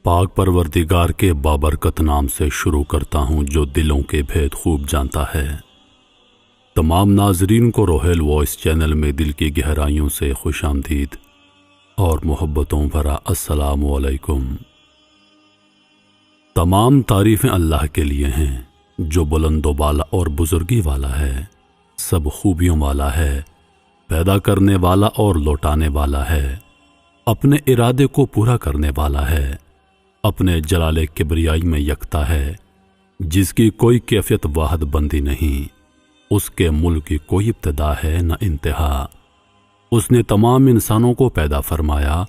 پاک پروردگار کے بابرکت نام سے شروع کرتا ہوں جو دلوں کے بھید خوب جانتا ہے۔ تمام ناظرین کو روحیل وائس چینل میں دل کی گہرائیوں سے خوش آمدید اور محبتوں بھرا السلام علیکم۔ تمام تعریفیں اللہ کے لیے ہیں جو بلند و بالا اور بزرگی والا ہے، سب خوبیوں والا ہے، پیدا کرنے والا اور لوٹانے والا ہے، اپنے ارادے کو پورا کرنے والا ہے، اپنے جلال کبریائی میں یکتا ہے، جس کی کوئی کیفیت واحد بندی نہیں، اس کے ملک کی کوئی ابتدا ہے نہ انتہا۔ اس نے تمام انسانوں کو پیدا فرمایا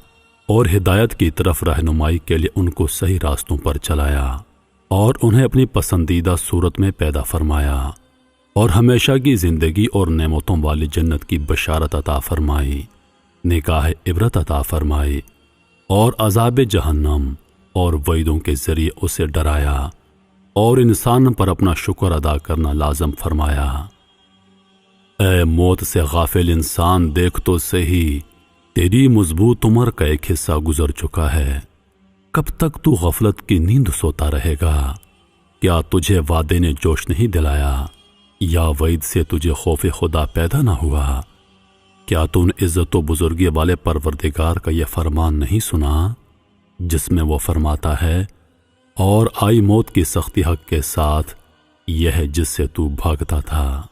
اور ہدایت کی طرف رہنمائی کے لیے ان کو صحیح راستوں پر چلایا اور انہیں اپنی پسندیدہ صورت میں پیدا فرمایا اور ہمیشہ کی زندگی اور نعمتوں والی جنت کی بشارت عطا فرمائی، نکاح عبرت عطا فرمائی اور عذاب جہنم اور وعیدوں کے ذریعے اسے ڈرایا اور انسان پر اپنا شکر ادا کرنا لازم فرمایا۔ اے موت سے غافل انسان، دیکھ تو صحیح، تیری مضبوط عمر کا ایک حصہ گزر چکا ہے، کب تک تو غفلت کی نیند سوتا رہے گا؟ کیا تجھے وعدے نے جوش نہیں دلایا یا وعید سے تجھے خوف خدا پیدا نہ ہوا؟ کیا تو نے عزت و بزرگی والے پروردگار کا یہ فرمان نہیں سنا جس میں وہ فرماتا ہے، اور آئی موت کی سختی حق کے ساتھ، یہ ہے جس سے تو بھاگتا تھا۔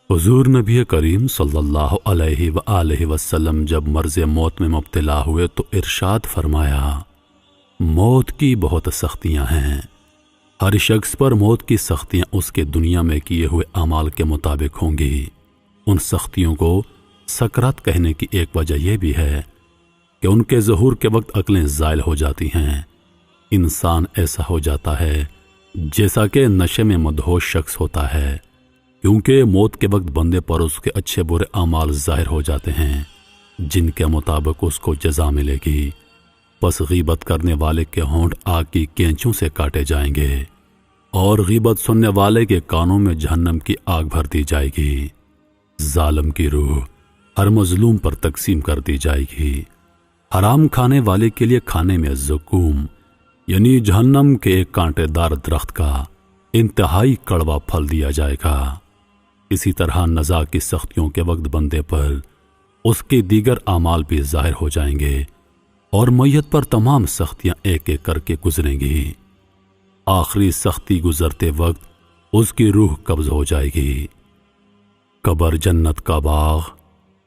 حضور نبی کریم صلی اللہ علیہ وآلہ وسلم جب مرض موت میں مبتلا ہوئے تو ارشاد فرمایا، موت کی بہت سختیاں ہیں، ہر شخص پر موت کی سختیاں اس کے دنیا میں کیے ہوئے اعمال کے مطابق ہوں گی۔ ان سختیوں کو سکرات کہنے کی ایک وجہ یہ بھی ہے کہ ان کے ظہور کے وقت عقلیں زائل ہو جاتی ہیں، انسان ایسا ہو جاتا ہے جیسا کہ نشے میں مدہوش شخص ہوتا ہے، کیونکہ موت کے وقت بندے پر اس کے اچھے برے اعمال ظاہر ہو جاتے ہیں جن کے مطابق اس کو جزا ملے گی۔ پس غیبت کرنے والے کے ہونٹ آگ کی کینچوں سے کاٹے جائیں گے اور غیبت سننے والے کے کانوں میں جہنم کی آگ بھر دی جائے گی۔ ظالم کی روح ہر مظلوم پر تقسیم کر دی جائے گی۔ حرام کھانے والے کے لیے کھانے میں زقوم یعنی جہنم کے ایک کانٹے دار درخت کا انتہائی کڑوا پھل دیا جائے گا۔ اسی طرح نزاع کی سختیوں کے وقت بندے پر اس کے دیگر اعمال بھی ظاہر ہو جائیں گے اور میت پر تمام سختیاں ایک ایک کر کے گزریں گی۔ آخری سختی گزرتے وقت اس کی روح قبض ہو جائے گی۔ قبر جنت کا باغ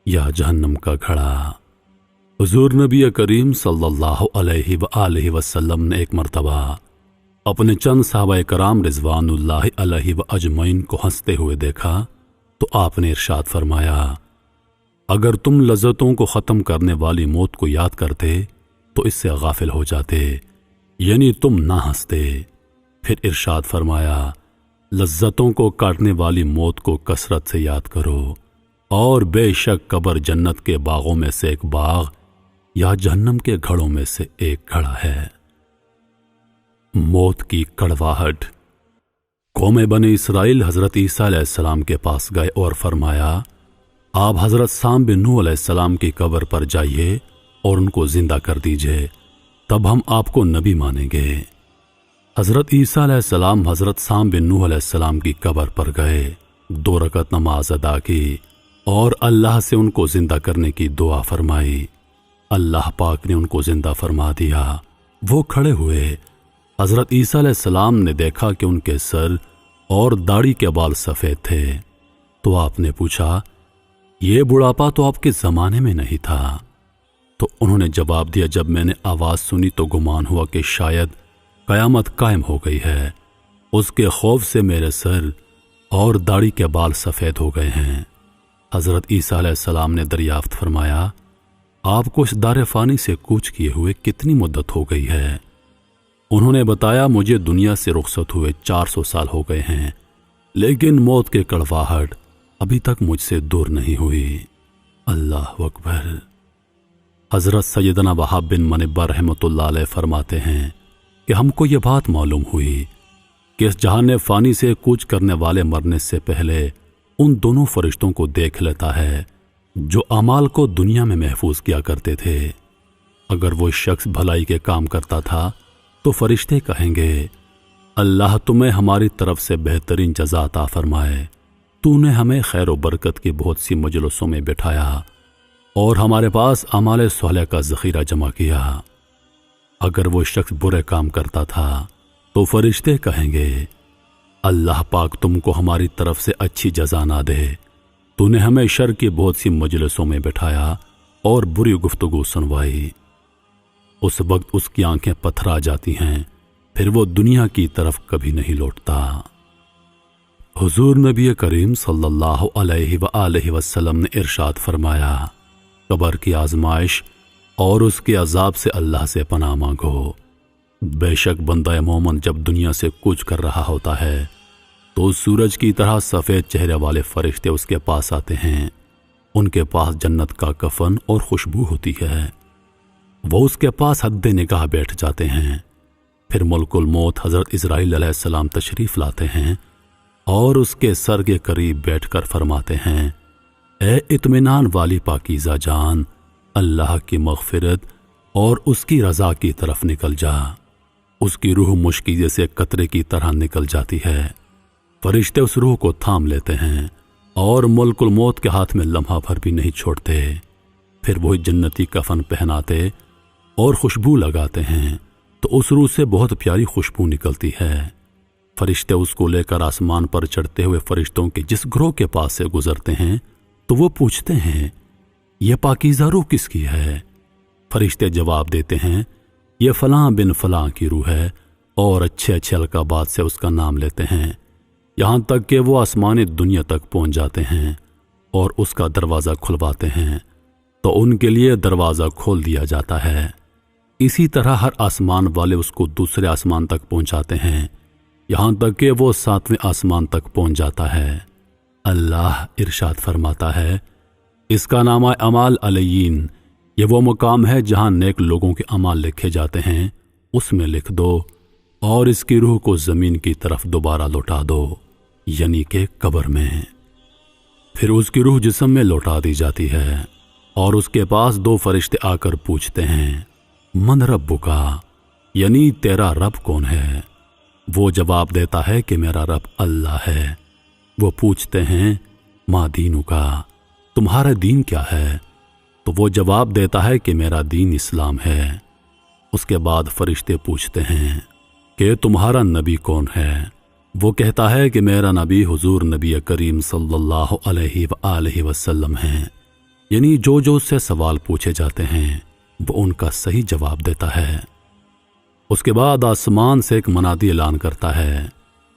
یا جہنم کا گھڑا۔ حضور نبی کریم صلی اللہ علیہ وآلہ وسلم نے ایک مرتبہ اپنے چند صحابہ کرام رضوان اللہ علیہ اجمعین کو ہنستے ہوئے دیکھا تو آپ نے ارشاد فرمایا، اگر تم لذتوں کو ختم کرنے والی موت کو یاد کرتے تو اس سے غافل ہو جاتے، یعنی تم نہ ہنستے۔ پھر ارشاد فرمایا، لذتوں کو کاٹنے والی موت کو کثرت سے یاد کرو، اور بے شک قبر جنت کے باغوں میں سے ایک باغ یا جہنم کے گھڑوں میں سے ایک گھڑا ہے۔ موت کی کڑواہٹ۔ قوم بنی اسرائیل حضرت عیسیٰ علیہ السلام کے پاس گئے اور فرمایا، آپ حضرت سام بن نوح علیہ السلام کی قبر پر جائیے اور ان کو زندہ کر دیجئے، تب ہم آپ کو نبی مانیں گے۔ حضرت عیسیٰ علیہ السلام حضرت سام بن نوح علیہ السلام کی قبر پر گئے، 2 رکعت نماز ادا کی اور اللہ سے ان کو زندہ کرنے کی دعا فرمائی۔ اللہ پاک نے ان کو زندہ فرما دیا۔ وہ کھڑے ہوئے، حضرت عیسیٰ علیہ السلام نے دیکھا کہ ان کے سر اور داڑھی کے بال سفید تھے، تو آپ نے پوچھا، یہ بڑھاپا تو آپ کے زمانے میں نہیں تھا؟ تو انہوں نے جواب دیا، جب میں نے آواز سنی تو گمان ہوا کہ شاید قیامت قائم ہو گئی ہے، اس کے خوف سے میرے سر اور داڑھی کے بال سفید ہو گئے ہیں۔ حضرت عیسیٰ علیہ السلام نے دریافت فرمایا، آپ کو اس دار فانی سے کوچ کیے ہوئے کتنی مدت ہو گئی ہے؟ انہوں نے بتایا، مجھے دنیا سے رخصت ہوئے 400 سال ہو گئے ہیں، لیکن موت کے کڑواہٹ ابھی تک مجھ سے دور نہیں ہوئی۔ اللہ اکبر۔ حضرت سیدنا وہاب بن منبہ رحمۃ اللہ علیہ فرماتے ہیں کہ ہم کو یہ بات معلوم ہوئی کہ اس جہان فانی سے کوچ کرنے والے مرنے سے پہلے ان دونوں فرشتوں کو دیکھ لیتا ہے جو اعمال کو دنیا میں محفوظ کیا کرتے تھے۔ اگر وہ شخص بھلائی کے کام کرتا تھا تو فرشتے کہیں گے اللہ تمہیں ہماری طرف سے بہترین جزا عطا فرمائے، تو نے ہمیں خیر و برکت کی بہت سی مجلسوں میں بٹھایا اور ہمارے پاس اعمال صالح کا ذخیرہ جمع کیا۔ اگر وہ شخص برے کام کرتا تھا تو فرشتے کہیں گے اللہ پاک تم کو ہماری طرف سے اچھی جزا نہ دے، تو نے ہمیں شر کی بہت سی مجلسوں میں بٹھایا اور بری گفتگو سنوائی۔ اس وقت اس کی آنکھیں پتھرا جاتی ہیں، پھر وہ دنیا کی طرف کبھی نہیں لوٹتا۔ حضور نبی کریم صلی اللہ علیہ وآلہ وسلم نے ارشاد فرمایا، قبر کی آزمائش اور اس کے عذاب سے اللہ سے پناہ مانگو۔ بے شک بندہ مومن جب دنیا سے کوچ کر رہا ہوتا ہے تو سورج کی طرح سفید چہرے والے فرشتے اس کے پاس آتے ہیں۔ ان کے پاس جنت کا کفن اور خوشبو ہوتی ہے، وہ اس کے پاس حد نگاہ بیٹھ جاتے ہیں۔ پھر ملک الموت حضرت اسرائیل علیہ السلام تشریف لاتے ہیں اور اس کے سر کے قریب بیٹھ کر فرماتے ہیں، اے اطمینان والی پاکیزہ جان، اللہ کی مغفرت اور اس کی رضا کی طرف نکل جا۔ اس کی روح مشکی جیسے قطرے کی طرح نکل جاتی ہے۔ فرشتے اس روح کو تھام لیتے ہیں اور ملک الموت کے ہاتھ میں لمحہ بھر بھی نہیں چھوڑتے۔ پھر وہی جنتی کفن پہناتے اور خوشبو لگاتے ہیں تو اس روح سے بہت پیاری خوشبو نکلتی ہے۔ فرشتے اس کو لے کر آسمان پر چڑھتے ہوئے فرشتوں کے جس گروہ کے پاس سے گزرتے ہیں تو وہ پوچھتے ہیں، یہ پاکیزہ روح کس کی ہے؟ فرشتے جواب دیتے ہیں، یہ فلاں بن فلاں کی روح ہے، اور اچھے اچھے القابات سے اس کا نام لیتے ہیں، یہاں تک کہ وہ آسمانی دنیا تک پہنچ جاتے ہیں اور اس کا دروازہ کھلواتے ہیں تو ان کے لیے دروازہ کھول دیا جاتا ہے۔ اسی طرح ہر آسمان والے اس کو دوسرے آسمان تک پہنچاتے ہیں، یہاں تک کہ وہ 7ویں آسمان تک پہنچ جاتا ہے۔ اللہ ارشاد فرماتا ہے، اس کا نام اعمال علیین، یہ وہ مقام ہے جہاں نیک لوگوں کے اعمال لکھے جاتے ہیں، اس میں لکھ دو اور اس کی روح کو زمین کی طرف دوبارہ لوٹا دو، یعنی کہ قبر میں۔ پھر اس کی روح جسم میں لوٹا دی جاتی ہے اور اس کے پاس 2 فرشتے آ کر پوچھتے ہیں، من ربکا، یعنی تیرا رب کون ہے؟ وہ جواب دیتا ہے کہ میرا رب اللہ ہے۔ وہ پوچھتے ہیں، ما دینکا، تمہارا دین کیا ہے؟ تو وہ جواب دیتا ہے کہ میرا دین اسلام ہے۔ اس کے بعد فرشتے پوچھتے ہیں کہ تمہارا نبی کون ہے؟ وہ کہتا ہے کہ میرا نبی حضور نبی کریم صلی اللہ علیہ وآلہ وسلم ہیں، یعنی جو اس سے سوال پوچھے جاتے ہیں وہ ان کا صحیح جواب دیتا ہے۔ اس کے بعد آسمان سے ایک منادی اعلان کرتا ہے،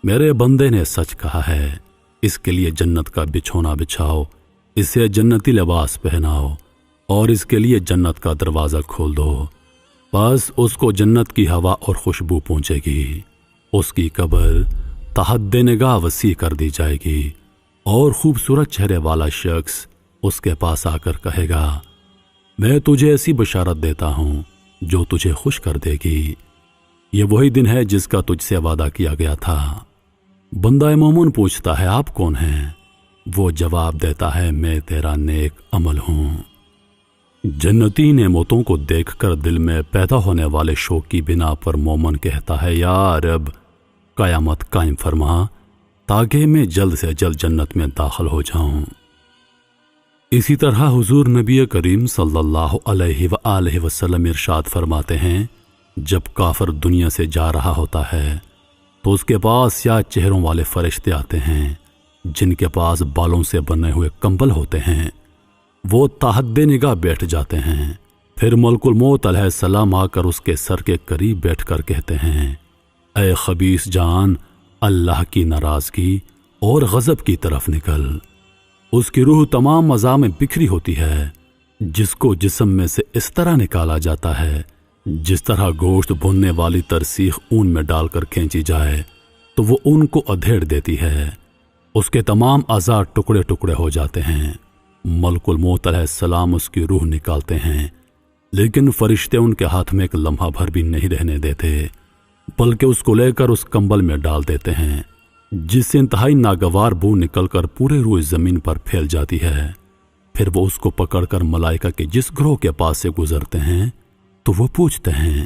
میرے بندے نے سچ کہا ہے، اس کے لیے جنت کا بچھونا بچھاؤ، اسے جنتی لباس پہناؤ اور اس کے لیے جنت کا دروازہ کھول دو، بس اس کو جنت کی ہوا اور خوشبو پہنچے گی۔ اس کی قبر تحت نگاہ وسیع کر دی جائے گی اور خوبصورت چہرے والا شخص اس کے پاس آ کر کہے گا، میں تجھے ایسی بشارت دیتا ہوں جو تجھے خوش کر دے گی، یہ وہی دن ہے جس کا تجھ سے وعدہ کیا گیا تھا۔ بندہ مومن پوچھتا ہے، آپ کون ہیں؟ وہ جواب دیتا ہے، میں تیرا نیک عمل ہوں۔ جنتی نعمتوں کو دیکھ کر دل میں پیدا ہونے والے شوق کی بنا پر مومن کہتا ہے، یا رب قیامت قائم فرما تاکہ میں جلد سے جلد جنت میں داخل ہو جاؤں۔ اسی طرح حضور نبی کریم صلی اللہ علیہ وآلہ وسلم ارشاد فرماتے ہیں، جب کافر دنیا سے جا رہا ہوتا ہے تو اس کے پاس سیاہ چہروں والے فرشتے آتے ہیں جن کے پاس بالوں سے بنے ہوئے کمبل ہوتے ہیں، وہ تحت نگاہ بیٹھ جاتے ہیں۔ پھر ملک الموت علیہ السلام آ کر اس کے سر کے قریب بیٹھ کر کہتے ہیں، اے خبیث جان، اللہ کی ناراضگی اور غضب کی طرف نکل۔ اس کی روح تمام اعضاء میں بکھری ہوتی ہے، جس کو جسم میں سے اس طرح نکالا جاتا ہے جس طرح گوشت بھوننے والی ترسیخ اون میں ڈال کر کھینچی جائے تو وہ اون کو ادھیڑ دیتی ہے۔ اس کے تمام اعضاء ٹکڑے ٹکڑے ہو جاتے ہیں۔ ملک الموت علیہ السلام اس کی روح نکالتے ہیں، لیکن فرشتے ان کے ہاتھ میں ایک لمحہ بھر بھی نہیں رہنے دیتے، بلکہ اس کو لے کر اس کمبل میں ڈال دیتے ہیں، جس سے انتہائی ناگوار بو نکل کر پورے روح زمین پر پھیل جاتی ہے۔ پھر وہ اس کو پکڑ کر ملائکہ کے جس گروہ کے پاس سے گزرتے ہیں تو وہ پوچھتے ہیں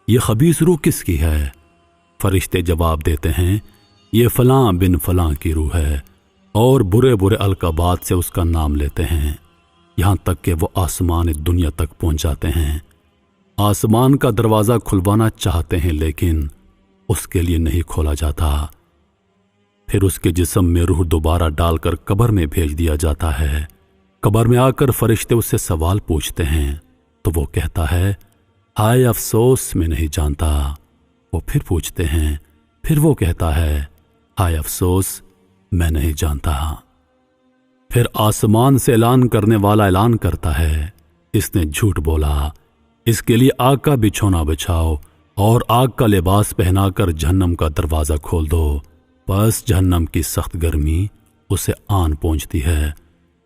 یہ خبیث روح کس کی ہے؟ فرشتے جواب دیتے ہیں یہ فلاں بن فلاں کی روح ہے، اور برے برے القابات سے اس کا نام لیتے ہیں، یہاں تک کہ وہ آسمان دنیا تک پہنچ جاتے ہیں۔ آسمان کا دروازہ کھلوانا چاہتے ہیں لیکن اس کے لیے نہیں کھولا جاتا۔ پھر اس کے جسم میں روح دوبارہ ڈال کر قبر میں بھیج دیا جاتا ہے۔ قبر میں آ کر فرشتے اس سے سوال پوچھتے ہیں تو وہ کہتا ہے ہائے افسوس میں نہیں جانتا۔ وہ پھر پوچھتے ہیں، پھر وہ کہتا ہے ہائے افسوس میں نہیں جانتا۔ پھر آسمان سے اعلان کرنے والا اعلان کرتا ہے اس نے جھوٹ بولا، اس کے لیے آگ کا بچھونا بچھاؤ اور آگ کا لباس پہنا کر جہنم کا دروازہ کھول دو۔ بس جہنم کی سخت گرمی اسے آن پہنچتی ہے،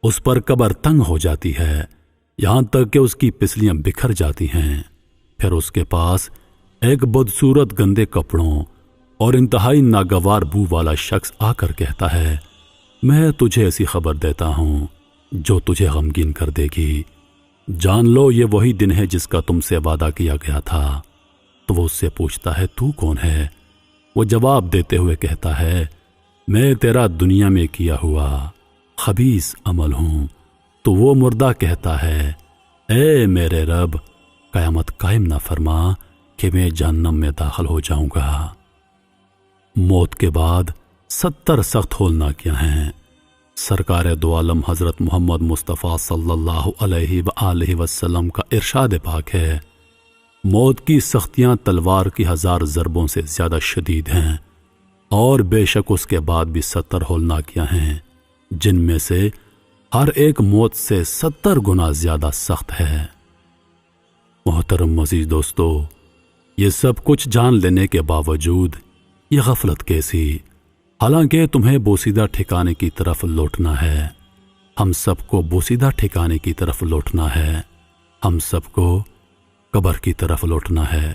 اس پر قبر تنگ ہو جاتی ہے، یہاں تک کہ اس کی پسلیاں بکھر جاتی ہیں۔ پھر اس کے پاس ایک بدصورت گندے کپڑوں اور انتہائی ناگوار بو والا شخص آ کر کہتا ہے میں تجھے ایسی خبر دیتا ہوں جو تجھے غمگین کر دے گی، جان لو یہ وہی دن ہے جس کا تم سے وعدہ کیا گیا تھا۔ تو وہ اس سے پوچھتا ہے تو کون ہے؟ وہ جواب دیتے ہوئے کہتا ہے میں تیرا دنیا میں کیا ہوا خبیث عمل ہوں۔ تو وہ مردہ کہتا ہے اے میرے رب، قیامت قائم نہ فرما کہ میں جہنم میں داخل ہو جاؤں گا۔ موت کے بعد 70 سخت ہولناکیاں ہیں۔ سرکار دو عالم حضرت محمد مصطفیٰ صلی اللہ علیہ وآلہ وسلم کا ارشاد پاک ہے موت کی سختیاں تلوار کی 1000 ضربوں سے زیادہ شدید ہیں، اور بے شک اس کے بعد بھی 70 ہولناکیاں ہیں جن میں سے ہر ایک موت سے 70 گنا زیادہ سخت ہے۔ محترم عزیز دوستو، یہ سب کچھ جان لینے کے باوجود یہ غفلت کیسی؟ حالانکہ تمہیں بوسیدہ ٹھکانے کی طرف لوٹنا ہے، ہم سب کو بوسیدہ ٹھکانے کی طرف لوٹنا ہے، ہم سب کو قبر کی طرف لوٹنا ہے،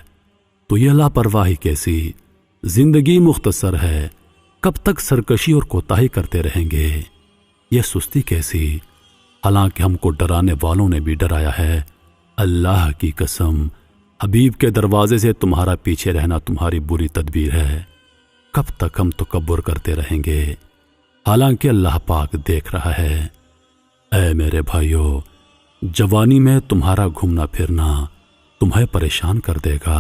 تو یہ لاپرواہی کیسی؟ زندگی مختصر ہے، کب تک سرکشی اور کوتاہی کرتے رہیں گے؟ یہ سستی کیسی؟ حالانکہ ہم کو ڈرانے والوں نے بھی ڈرایا ہے، اللہ کی قسم حبیب کے دروازے سے تمہارا پیچھے رہنا تمہاری بری تدبیر ہے۔ کب تک ہم تکبر کرتے رہیں گے حالانکہ اللہ پاک دیکھ رہا ہے؟ اے میرے بھائیو، جوانی میں تمہارا گھومنا پھرنا تمہیں پریشان کر دے گا،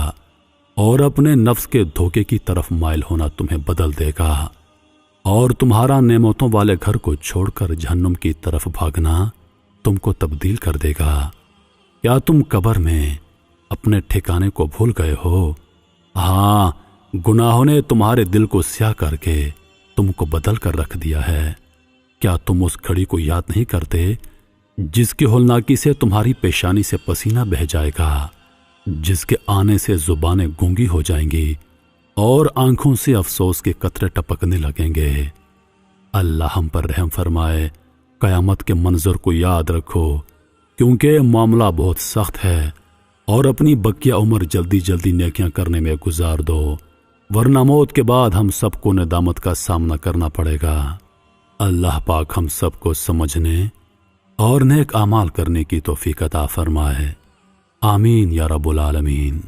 اور اپنے نفس کے دھوکے کی طرف مائل ہونا تمہیں بدل دے گا، اور تمہارا نعمتوں والے گھر کو چھوڑ کر جہنم کی طرف بھاگنا تم کو تبدیل کر دے گا۔ کیا تم قبر میں اپنے ٹھکانے کو بھول گئے ہو؟ ہاں، گناہوں نے تمہارے دل کو سیاہ کر کے تم کو بدل کر رکھ دیا ہے۔ کیا تم اس گھڑی کو یاد نہیں کرتے جس کی ہولناکی سے تمہاری پیشانی سے پسینہ بہہ جائے گا، جس کے آنے سے زبانیں گونگی ہو جائیں گی اور آنکھوں سے افسوس کے قطرے ٹپکنے لگیں گے؟ اللہ ہم پر رحم فرمائے۔ قیامت کے منظر کو یاد رکھو، کیونکہ معاملہ بہت سخت ہے، اور اپنی بقیہ عمر جلدی جلدی نیکیاں کرنے میں گزار دو، ورنہ موت کے بعد ہم سب کو ندامت کا سامنا کرنا پڑے گا۔ اللہ پاک ہم سب کو سمجھنے اور نیک اعمال کرنے کی توفیق عطا فرمائے۔ آمین یا رب العالمین۔